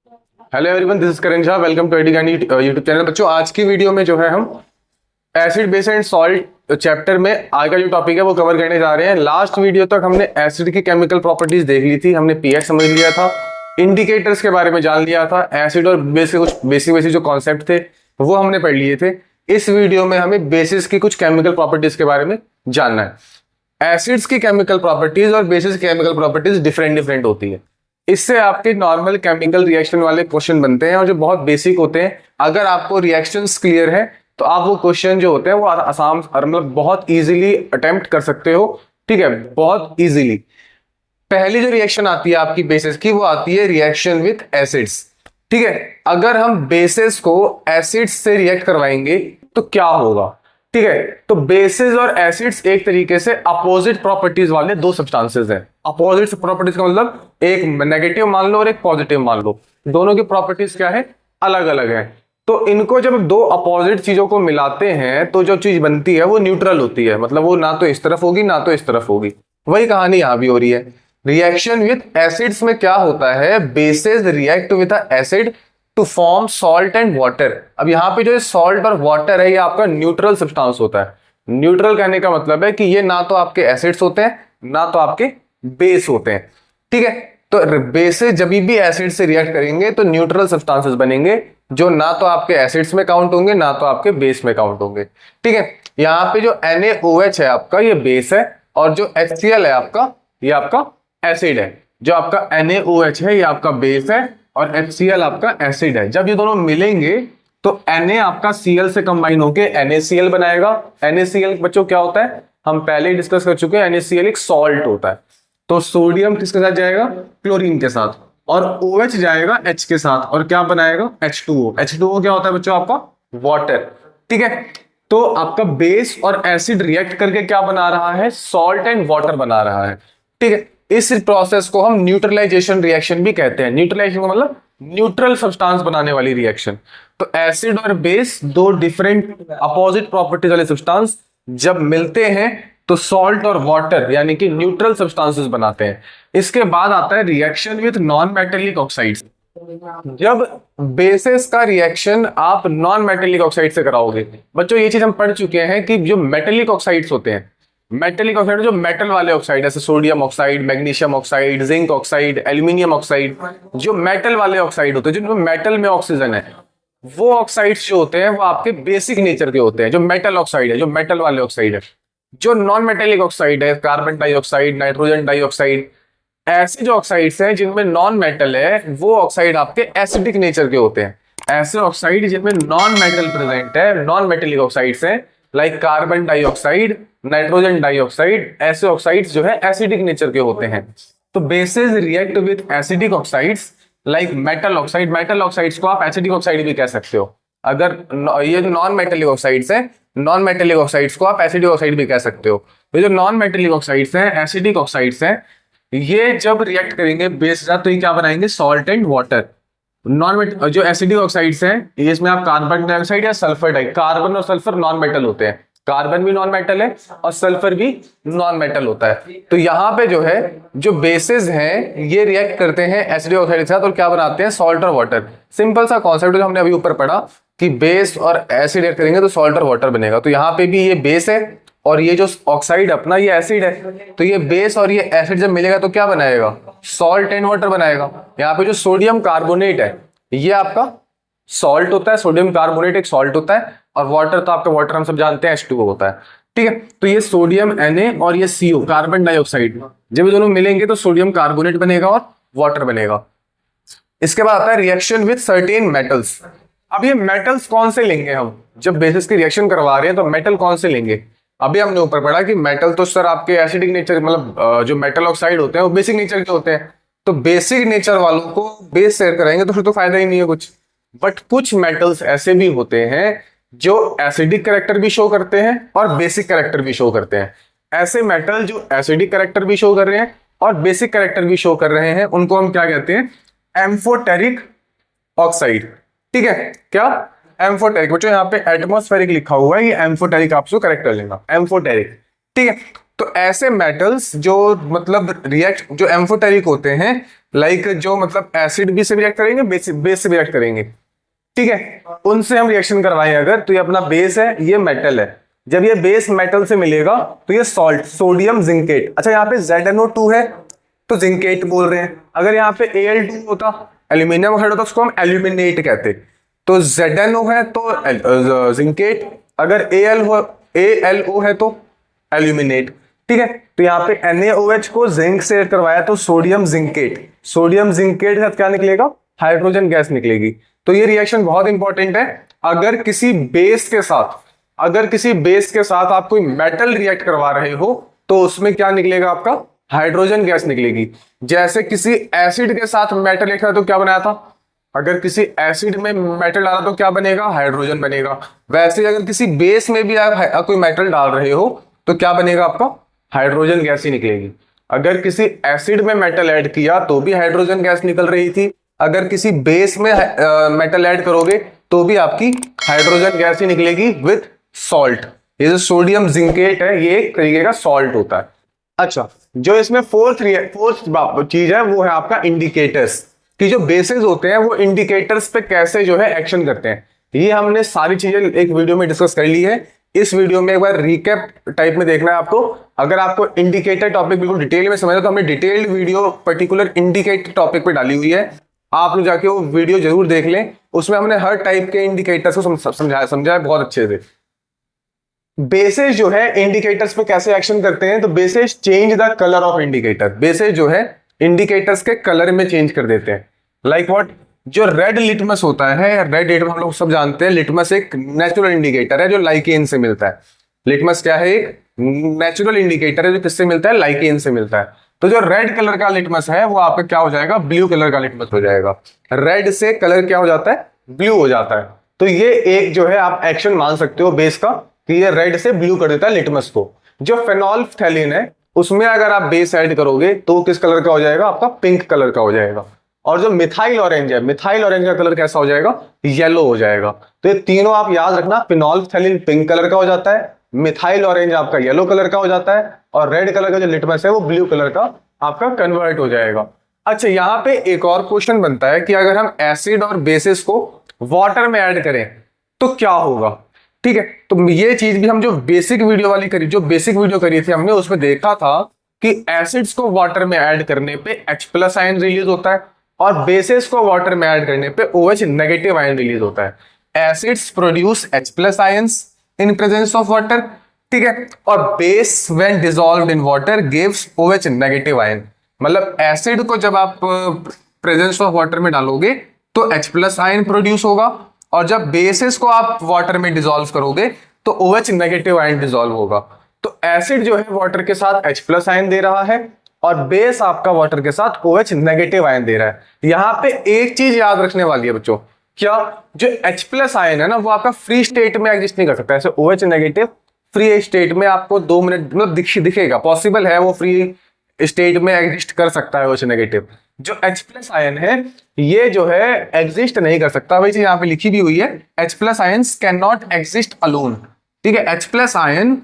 Hello everyone, this is Karan Jha. Welcome to AD Gandhi YouTube channel. बच्चों, आज की वीडियो में जो है हम acid base and salt chapter में आज का जो टॉपिक है वो कवर करने जा रहे हैं। लास्ट वीडियो तक हमने एसिड की केमिकल प्रॉपर्टीज देख ली थी, हमने पीएच समझ लिया था, इंडिकेटर्स के बारे में जान लिया था, एसिड और बेस के कुछ बेसिक जो कॉन्सेप्ट थे वो हमने पढ़ लिए थे। इस वीडियो में हमें बेसिस की कुछ केमिकल प्रॉपर्टीज के बारे में जानना है। एसिड्स की केमिकल प्रॉपर्टीज और बेसिस की केमिकल प्रॉपर्टीज डिफरेंट होती है। इससे आपके नॉर्मल केमिकल रिएक्शन वाले क्वेश्चन बनते हैं और जो बहुत बेसिक होते हैं। अगर आपको रिएक्शंस क्लियर है तो आप वो क्वेश्चन जो होते हैं वो आसान मतलब बहुत इजीली अटेम्प्ट कर सकते हो। ठीक है, बहुत इजीली। पहली जो रिएक्शन आती है आपकी बेसिस की वो आती है रिएक्शन विथ एसिड्स। ठीक है, अगर हम बेसिस को एसिड्स से रिएक्ट करवाएंगे तो क्या होगा। ठीक है, तो बेसिस और एसिड्स एक तरीके से अपोजिट प्रॉपर्टीज वाले दो सब्सटेंसेस हैं। अपोजिट प्रॉपर्टीज का मतलब एक नेगेटिव मान लो और एक पॉजिटिव मान लो, दोनों की प्रॉपर्टीज क्या है, अलग अलग है। तो इनको जब दो अपोजिट चीजों को मिलाते हैं तो जो चीज बनती है वो न्यूट्रल होती है, मतलब वो ना तो इस तरफ होगी ना तो इस तरफ होगी। वही कहानी यहां भी हो रही है। रिएक्शन विथ एसिड्स में क्या होता है, bases react with acid to form salt and water. अब यहाँ पे जो सॉल्ट और वाटर है ये आपका न्यूट्रल सब्सटेंस होता है। न्यूट्रल कहने का मतलब है कि ये ना तो आपके एसिड्स होते हैं ना तो आपके बेस होते हैं। ठीक है, तो बेसिस जब भी एसिड से रिएक्ट करेंगे तो न्यूट्रल सब्सटेंसेस बनेंगे जो ना तो आपके एसिड्स में काउंट होंगे ना तो आपके बेस में काउंट होंगे। ठीक है, यहाँ पे जो NaOH है आपका ये बेस है और जो HCl है आपका ये आपका एसिड है। जो आपका NaOH है ये आपका बेस है और HCl आपका एसिड है। जब ये दोनों मिलेंगे तो Na आपका Cl से कंबाइन होके NaCl बनाएगा। NaCl बच्चों क्या होता है, हम पहले ही डिस्कस कर चुके हैं। NaCl एक सॉल्ट होता है। तो सोडियम किसके साथ जाएगा, क्लोरीन के साथ, और OH जाएगा H के साथ और क्या बनाएगा, H2O। H2O क्या होता है बच्चों, आपका वाटर। ठीक है, तो आपका बेस और एसिड रिएक्ट करके क्या बना रहा है, सॉल्ट एंड वाटर बना रहा है। ठीक है, इस प्रोसेस को हम न्यूट्रलाइजेशन रिएक्शन भी कहते हैं। न्यूट्रलाइजेशन का मतलब न्यूट्रल सब्सटेंस बनाने वाली रिएक्शन। तो एसिड और बेस दो डिफरेंट अपोजिट प्रॉपर्टीज वाले सब्सटेंस जब मिलते हैं तो सॉल्ट और वाटर यानी कि न्यूट्रल सब्सटेंसेस बनाते हैं। इसके बाद आता है reaction with non metallic oxides. जब बेसिस का रिएक्शन आप नॉन मेटेलिक ऑक्साइड से कराओगे, बच्चों ये चीज हम पढ़ चुके हैं कि जो मेटेलिक ऑक्साइड्स होते हैं, मेटेलिक ऑक्साइड जो मेटल वाले ऑक्साइड जैसे sodium oxide, magnesium oxide, zinc oxide, aluminium oxide, जो मेटल वाले ऑक्साइड होते हैं जिनमें मेटल में ऑक्सीजन है, वो ऑक्साइड्स जो होते हैं वो आपके बेसिक नेचर के होते हैं। जो मेटल ऑक्साइड है, जो मेटल वाले ऑक्साइड है। जो नॉन मेटेलिक ऑक्साइड है, कार्बन डाइऑक्साइड, नाइट्रोजन डाइऑक्साइड, ऐसे जो ऑक्साइड्स हैं जिनमें नॉन मेटल है वो ऑक्साइड आपके एसिडिक नेचर के होते हैं। ऐसे ऑक्साइड जिनमें नॉन मेटल प्रेजेंट है, नॉन मेटेलिक ऑक्साइड्स हैं, like carbon dioxide, nitrogen dioxide, ऐसे ऑक्साइड्स जो है एसिडिक नेचर के होते हैं। तो basis react with acidic oxides like metal oxide. Metal oxides को आप एसिडिक ऑक्साइड भी कह सकते हो। अगर ये जो नॉन मेटेलिक ऑक्साइड्स हैं, नॉन मेटेलिक ऑक्साइड्स को आप एसिडिक ऑक्साइड भी कह सकते हो। ये जो नॉन मेटेलिक ऑक्साइड्स हैं, एसिडिक ऑक्साइड्स हैं, ये जब रिएक्ट करेंगे बेस के साथ तो ये क्या बनाएंगे, सॉल्ट एंड वाटर। जो एसिडिक ऑक्साइड्स हैं इसमें आप कार्बन डाइऑक्साइड या सल्फर डाइ, कार्बन और सल्फर नॉन मेटल होते हैं। कार्बन भी नॉन मेटल है और सल्फर भी नॉन मेटल होता है। तो यहाँ पे जो है जो बेसिस हैं ये रिएक्ट करते हैं एसिडिक ऑक्साइड के साथ और क्या बनाते हैं, सॉल्ट और वाटर। सिंपल सा कॉन्सेप्ट जो हमने अभी ऊपर पढ़ा कि बेस और एसिड रिएक्ट करेंगे तो सॉल्ट और वाटर बनेगा। तो यहाँ पे भी ये बेस है और ये जो ऑक्साइड अपना ये एसिड है। तो ये बेस और ये एसिड जब मिलेगा तो क्या बनाएगा, सॉल्ट एंड वाटर बनाएगा। यहाँ पे जो सोडियम कार्बोनेट है ये आपका सॉल्ट होता है, सोडियम कार्बोनेट एक सॉल्ट होता है, और वाटर तो आपका वाटर हम सब जानते हैं H2O होता है। ठीक है, तो ये सोडियम Na और ये CO कार्बन डाइऑक्साइड जब ये दोनों मिलेंगे तो सोडियम कार्बोनेट बनेगा और वाटर बनेगा। इसके बाद आता है रिएक्शन विद सर्टेन मेटल्स। अब ये मेटल्स कौन से लेंगे हम, जब बेसिस की रिएक्शन करवा रहे हैं तो मेटल कौन से लेंगे। अभी हमने ऊपर पढ़ा कि मेटल तो सर आपके एसिडिक नेचर, मतलब जो मेटल ऑक्साइड होते हैं वो बेसिक नेचर के होते हैं। तो बेसिक नेचर वालों को बेस शेयर कराएंगे तो फिर तो फायदा ही नहीं है कुछ। बट कुछ मेटल्स ऐसे भी होते हैं जो एसिडिक कैरेक्टर भी शो करते हैं और बेसिक कैरेक्टर भी शो करते हैं। ऐसे मेटल जो एसिडिक कैरेक्टर भी शो कर रहे हैं और बेसिक कैरेक्टर भी शो कर रहे हैं उनको हम क्या कहते हैं, एम्फोटेरिक ऑक्साइड। ठीक है, क्या एम्फोटेरिक, बच्चों यहाँ पे एटमॉस्फेरिक लिखा हुआ है, ये एम्फोटेरिक आपसे करेक्ट कर लेना, एम्फोटेरिक। ठीक है, तो ऐसे मेटल्स जो मतलब रिएक्ट जो एम्फोटेरिक होते हैं, लाइक जो मतलब एसिड भी से रिएक्ट करेंगे, बेस से रिएक्ट करेंगे, ठीक है, उनसे हम रिएक्शन करवाएं अगर, तो ये अपना बेस है, ये मेटल है। जब ये बेस मेटल से मिलेगा तो ये सॉल्ट, सोडियम जिंकेट। अच्छा यहाँ पे ZnO2 है तो जिंकेट बोल रहे हैं। अगर यहाँ पे Al2 होता, एल्यूमिनियम ऑक्साइड होता, उसको हम एल्यूमिनेट कहते। तो ZnO है तो जिंकेट, अगर AlO है तो एल्यूमिनेट, ठीक है। तो यहाँ पे NaOH को जिंक से करवाया तो सोडियम जिंकेट, सोडियम जिंकेट के साथ क्या निकलेगा, हाइड्रोजन गैस निकलेगी। तो ये रिएक्शन बहुत इंपॉर्टेंट है। अगर किसी बेस के साथ आप कोई मेटल रिएक्ट करवा रहे हो तो उसमें क्या निकलेगा, आपका हाइड्रोजन गैस निकलेगी। जैसे किसी एसिड के साथ मेटल रिएक्ट तो क्या बनाया था, अगर किसी एसिड में मेटल डाला तो क्या बनेगा, हाइड्रोजन बनेगा। वैसे अगर किसी बेस में भी आप कोई मेटल डाल रहे हो तो क्या बनेगा, आपका हाइड्रोजन गैस ही निकलेगी। अगर किसी एसिड में मेटल ऐड किया तो भी हाइड्रोजन गैस निकल रही थी, अगर किसी बेस में मेटल ऐड करोगे तो भी आपकी हाइड्रोजन गैस ही निकलेगी विद सॉल्ट। ये जो सोडियम जिंकेट है ये एक तरीके का सॉल्ट होता है। अच्छा, जो इसमें फोर्थ चीज है वो है आपका इंडिकेटर्स, कि जो बेसेस होते हैं वो इंडिकेटर्स पे कैसे जो है एक्शन करते हैं। ये हमने सारी चीजें एक वीडियो में डिस्कस कर ली है। इस वीडियो में एक बार रिकैप टाइप में देखना है आपको। अगर आपको इंडिकेटर टॉपिक बिल्कुल डिटेल में समझना तो हमने detailed video particular indicator topic पे डाली हुई है, आप लोग जाके वो वीडियो जरूर देख लें। उसमें हमने हर टाइप के इंडिकेटर्स को समझाया बहुत अच्छे से। बेसेस जो है इंडिकेटर्स पे कैसे एक्शन करते हैं, तो bases change the colour of indicator. Bases जो है इंडिकेटर्स के कलर में चेंज कर देते हैं। लाइक व्हाट, जो रेड लिटमस होता है, रेड लिटमस हम लोग सब जानते हैं, लिटमस एक नेचुरल इंडिकेटर है जो लाइकेन से मिलता है। लिटमस क्या है, एक नेचुरल इंडिकेटर है जो किससे मिलता है, लाइकेन से मिलता है। तो जो रेड कलर का लिटमस है वो आपका क्या हो जाएगा, ब्लू कलर का लिटमस हो जाएगा। रेड से कलर क्या हो जाता है, ब्लू हो जाता है। तो ये एक जो है आप एक्शन मान सकते हो बेस का, कि ये रेड से ब्लू कर देता है लिटमस को। जो फेनोल्फथैलीन है उसमें अगर आप बेस ऐड करोगे तो किस कलर का हो जाएगा, आपका पिंक कलर का हो जाएगा। और जो मिथाइल ऑरेंज है, मिथाइल ऑरेंज का कलर कैसा हो जाएगा, येलो हो जाएगा। तो ये तीनों आप याद रखना, फेनोल्फथैलीन पिंक कलर का हो जाता है, मिथाइल ऑरेंज आपका येलो कलर का हो जाता है, और रेड कलर का जो लिटमस है वो ब्लू कलर का आपका कन्वर्ट हो जाएगा। अच्छा, यहाँ पे एक और क्वेश्चन बनता है कि अगर हम एसिड और बेसिस को वाटर में ऐड करें तो क्या होगा, ठीक है। तो ये चीज भी हम जो बेसिक वीडियो करी थी हमने, उसमें देखा था कि एसिड्स को वाटर में ऐड करने पे H+ आयन रिलीज होता है और बेसिस को वाटर में ऐड करने पे OH नेगेटिव आयन रिलीज होता है। Acids produce H+ ions in presence of water, ठीक है, और base when dissolved in water gives OH negative ion. मतलब एसिड को जब आप प्रेजेंस ऑफ वाटर में डालोगे तो H+ आयन प्रोड्यूस होगा, और जब बेसिस को आप वाटर में डिसॉल्व करोगे तो OH नेगेटिव आयन डिसॉल्व होगा। तो एसिड जो है वाटर के साथ H+ आयन दे रहा है और बेस आपका वाटर के साथ OH नेगेटिव आयन दे रहा है। यहाँ पे एक चीज याद रखने वाली है बच्चों, क्या, जो H+ आयन है ना वो आपका फ्री स्टेट में एग्जिस्ट नहीं कर सकता। ऐसे OH नेगेटिव फ्री स्टेट में आपको 2 मिनट मतलब दिखेगा, पॉसिबल है वो फ्री स्टेट में एग्जिस्ट कर सकता है OH नेगेटिव। जो H+ आयन है ये जो है एग्जिस्ट नहीं कर सकता। वही चीज यहाँ पे लिखी भी हुई है, H+ ions can not exist alone, ठीक है। H+ आयन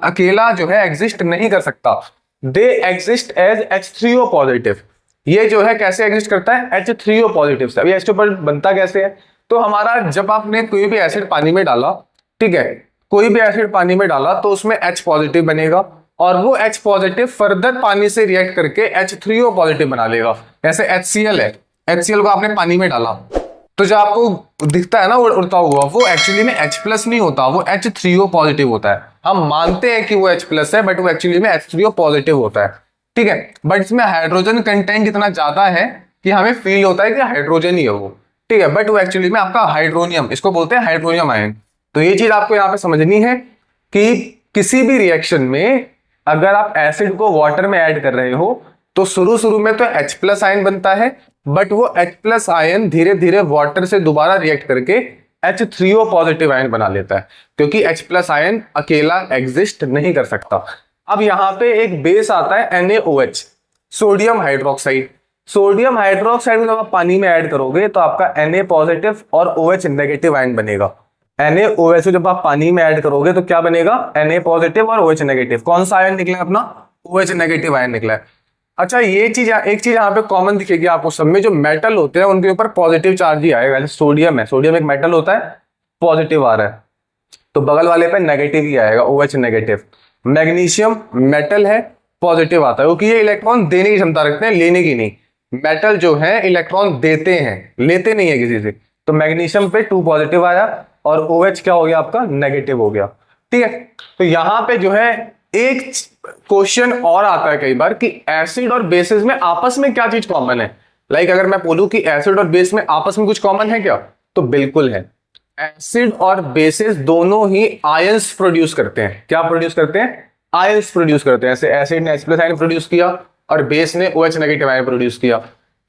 अकेला जो है एग्जिस्ट नहीं कर सकता। They exist as H3O positive. ये जो है कैसे एग्जिस्ट करता है, H3O पॉजिटिव से। अभी H2 पर बनता कैसे है, तो हमारा जब आपने कोई भी एसिड पानी में डाला, ठीक है, कोई भी एसिड पानी में डाला तो उसमें H पॉजिटिव बनेगा और वो H पॉजिटिव फर्दर पानी से रिएक्ट करके H3O पॉजिटिव बना लेगा। जैसे HCl है, HCl को आपने पानी में डाला तो जो आपको दिखता है ना उड़ता हुआ, वो एक्चुअली में H+ नहीं होता, वो H3O पॉजिटिव होता है। हम मानते हैं कि वो H+ है बट वो एक्चुअली में H3O पॉजिटिव होता है, ठीक है। बट इसमें हाइड्रोजन कंटेंट इतना ज्यादा है कि हमें फील होता है कि हाइड्रोजन ही है वो, ठीक है, बट वो एक्चुअली में आपका हाइड्रोनियम, इसको बोलते हैं हाइड्रोनियम आयन। तो ये चीज आपको यहाँ पे समझनी है कि किसी भी रिएक्शन में अगर आप एसिड को वाटर में ऐड कर रहे हो तो शुरू में तो H+ आयन बनता है, बट वो H+ आयन धीरे धीरे वाटर से दोबारा रिएक्ट करके H3O पॉजिटिव आयन बना लेता है, क्योंकि H+ आयन अकेला एग्जिस्ट नहीं कर सकता। अब यहाँ पे एक बेस आता है NaOH, sodium hydroxide. Sodium hydroxide जब आप पानी में ऐड करोगे तो आपका Na पॉजिटिव और OH नेगेटिव आयन बनेगा। NaOH को जब आप पानी में ऐड करोगे तो क्या बनेगा, Na पॉजिटिव और OH नेगेटिव। कौन सा आयन निकला है अपना, OH नेगेटिव आयन निकला है। अच्छा ये चीज, एक चीज यहाँ पे कॉमन दिखेगी आपको सब में, जो मेटल होते हैं उनके ऊपर पॉजिटिव चार्ज ही आएगा। जैसे सोडियम है, सोडियम एक मेटल होता है, पॉजिटिव आ रहा है, तो बगल वाले पे नेगेटिव ही आएगा, OH नेगेटिव। मैग्नीशियम मेटल है, पॉजिटिव आता है, क्योंकि ये इलेक्ट्रॉन देने की क्षमता रखते हैं, लेने की नहीं। मेटल जो है इलेक्ट्रॉन देते हैं, लेते नहीं है किसी से। तो मैग्नीशियम पे 2 पॉजिटिव आया और OH क्या हो गया आपका, नेगेटिव हो गया। ठीक है, तो यहां पे जो है एक क्वेश्चन और आता है कई बार कि एसिड और बेसिस में आपस में क्या चीज कॉमन है। लाइक अगर मैं बोलूं कि एसिड और बेस में आपस में कुछ कॉमन है क्या, तो बिल्कुल है। एसिड और बेसिस दोनों ही आयंस प्रोड्यूस करते हैं। क्या प्रोड्यूस करते हैं, आयंस प्रोड्यूस करते हैं। ऐसे एसिड ने H+ आयन प्रोड्यूस किया और बेस ने OH नेगेटिव आयन प्रोड्यूस किया।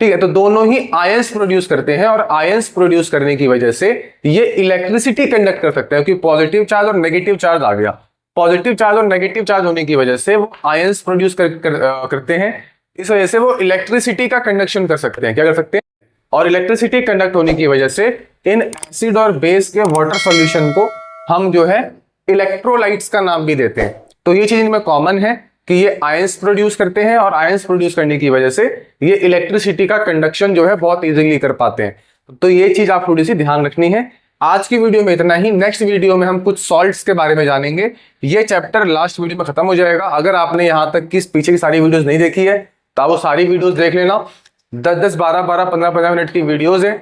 ठीक है, तो दोनों ही आयंस प्रोड्यूस करते हैं और आयंस प्रोड्यूस करने की वजह से ये इलेक्ट्रिसिटी कंडक्ट कर सकते हैं, क्योंकि पॉजिटिव चार्ज और नेगेटिव चार्ज आ गया। पॉजिटिव चार्ज और नेगेटिव चार्ज होने की वजह से वो आयंस प्रोड्यूस करते हैं, इस वजह से वो इलेक्ट्रिसिटी का कंडक्शन कर सकते हैं। क्या कर सकते हैं, और इलेक्ट्रिसिटी कंडक्ट होने की वजह से इन एसिड और बेस के वाटर सॉल्यूशन को हम जो है इलेक्ट्रोलाइट्स का नाम भी देते हैं। तो ये चीज इनमें कॉमन है कि ये आयंस प्रोड्यूस करते हैं और आयंस प्रोड्यूस करने की वजह से ये इलेक्ट्रिसिटी का कंडक्शन जो है बहुत इजीली कर पाते हैं। तो ये चीज आप थोड़ी सी ध्यान रखनी है। आज की वीडियो में इतना ही। नेक्स्ट वीडियो में हम कुछ सॉल्ट्स के बारे में जानेंगे। ये चैप्टर लास्ट वीडियो में खत्म हो जाएगा। अगर आपने यहां तक की पीछे की सारी वीडियोस नहीं देखी है तो आप वो सारी वीडियोस देख लेना। 10-10, 12-12, 15-15 मिनट की वीडियोस है,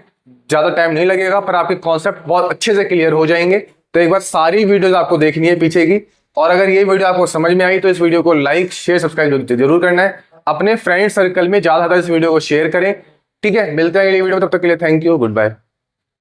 ज्यादा टाइम नहीं लगेगा, पर आपके कॉन्सेप्ट बहुत अच्छे से क्लियर हो जाएंगे। तो एक बार सारी वीडियोस आपको देखनी है पीछे की। और अगर ये वीडियो आपको समझ में आई तो इस वीडियो को लाइक शेयर सब्सक्राइब जरूर करना है। अपने फ्रेंड सर्कल में ज्यादा इस वीडियो को शेयर करें। ठीक है, मिलते हैं अगली वीडियो में, तब तक के लिए थैंक यू, गुड बाय।